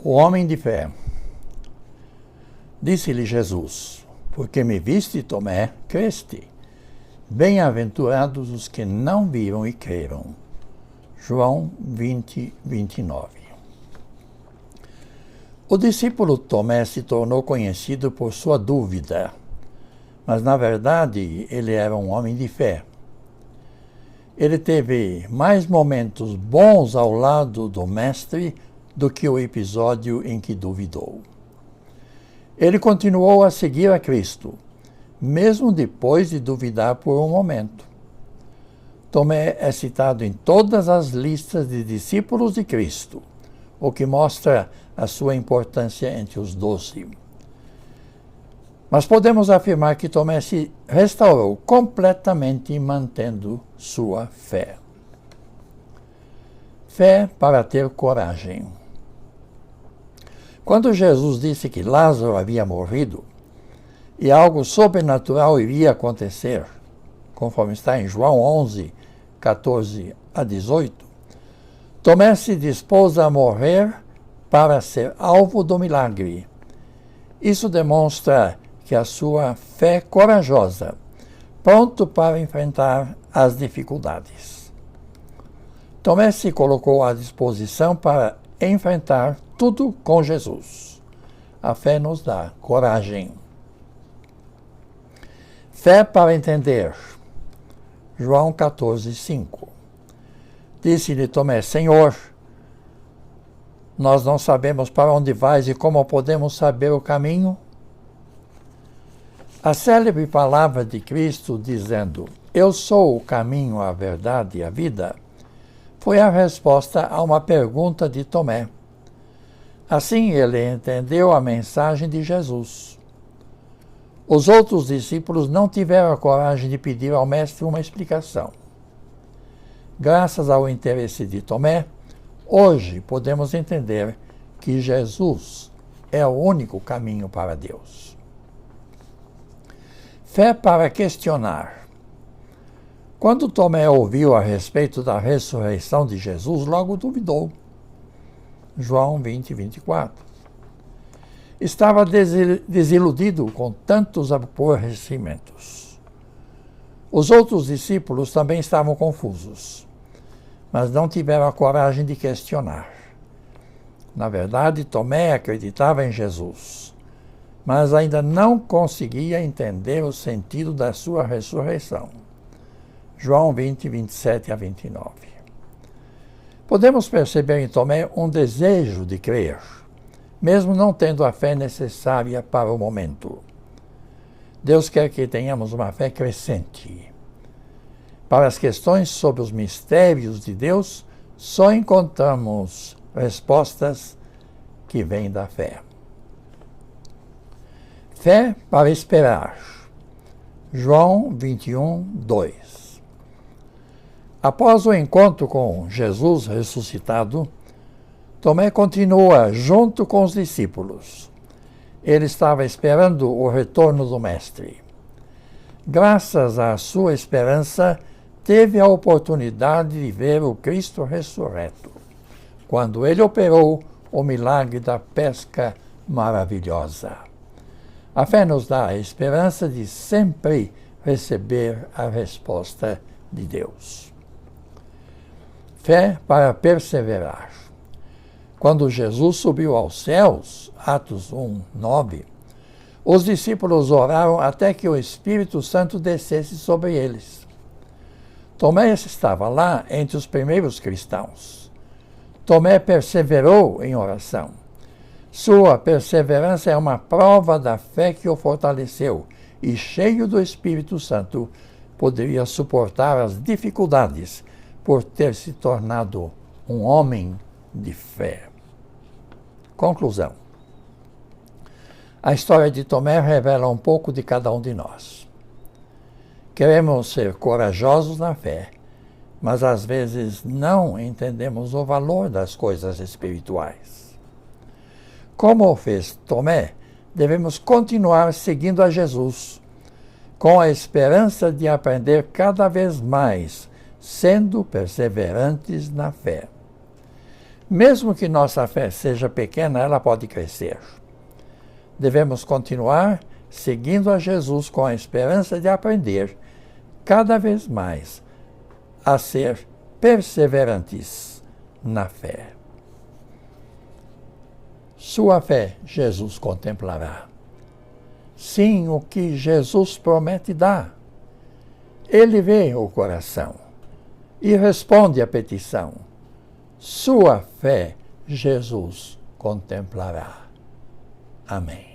O homem de fé. Disse-lhe Jesus: porque me viste, Tomé, creste. Bem-aventurados os que não viram e creram. João 20, 29. O discípulo Tomé se tornou conhecido por sua dúvida, mas na verdade ele era um homem de fé. Ele teve mais momentos bons ao lado do Mestre do que o episódio em que duvidou. Ele continuou a seguir a Cristo, mesmo depois de duvidar por um momento. Tomé é citado em todas as listas de discípulos de Cristo, o que mostra a sua importância entre os 12. Mas podemos afirmar que Tomé se restaurou completamente mantendo sua fé. Fé para ter coragem. Quando Jesus disse que Lázaro havia morrido e algo sobrenatural iria acontecer, conforme está em João 11, 14 a 18, Tomé se dispôs a morrer para ser alvo do milagre. Isso demonstra que a sua fé corajosa, pronto para enfrentar as dificuldades. Tomé se colocou à disposição para enfrentar tudo com Jesus. A fé nos dá coragem. Fé para entender. João 14, 5. Disse-lhe Tomé: Senhor, nós não sabemos para onde vais e como podemos saber o caminho? A célebre palavra de Cristo dizendo: Eu sou o caminho, a verdade e a vida, foi a resposta a uma pergunta de Tomé. Assim ele entendeu a mensagem de Jesus. Os outros discípulos não tiveram a coragem de pedir ao Mestre uma explicação. Graças ao interesse de Tomé, hoje podemos entender que Jesus é o único caminho para Deus. Fé para questionar. Quando Tomé ouviu a respeito da ressurreição de Jesus, logo duvidou. João 20, 24. Estava desiludido com tantos aborrecimentos. Os outros discípulos também estavam confusos, mas não tiveram a coragem de questionar. Na verdade, Tomé acreditava em Jesus, mas ainda não conseguia entender o sentido da sua ressurreição. João 20, 27 a 29. Podemos perceber em Tomé um desejo de crer, mesmo não tendo a fé necessária para o momento. Deus quer que tenhamos uma fé crescente. Para as questões sobre os mistérios de Deus, só encontramos respostas que vêm da fé. Fé para esperar. João 21, 2. Após o encontro com Jesus ressuscitado, Tomé continua junto com os discípulos. Ele estava esperando o retorno do Mestre. Graças à sua esperança, teve a oportunidade de ver o Cristo ressurreto, quando ele operou o milagre da pesca maravilhosa. A fé nos dá a esperança de sempre receber a resposta de Deus. Fé para perseverar. Quando Jesus subiu aos céus, Atos 1, 9, os discípulos oraram até que o Espírito Santo descesse sobre eles. Tomé estava lá entre os primeiros cristãos. Tomé perseverou em oração. Sua perseverança é uma prova da fé que o fortaleceu e, cheio do Espírito Santo, poderia suportar as dificuldades por ter se tornado um homem de fé. Conclusão. A história de Tomé revela um pouco de cada um de nós. Queremos ser corajosos na fé, mas às vezes não entendemos o valor das coisas espirituais. Como fez Tomé, devemos continuar seguindo a Jesus, com a esperança de aprender cada vez mais, sendo perseverantes na fé. Mesmo que nossa fé seja pequena, ela pode crescer. Devemos continuar seguindo a Jesus com a esperança de aprender cada vez mais a ser perseverantes na fé. Sua fé, Jesus contemplará. Sim, o que Jesus promete dá. Ele vê o coração e responde à petição. Sua fé, Jesus contemplará. Amém.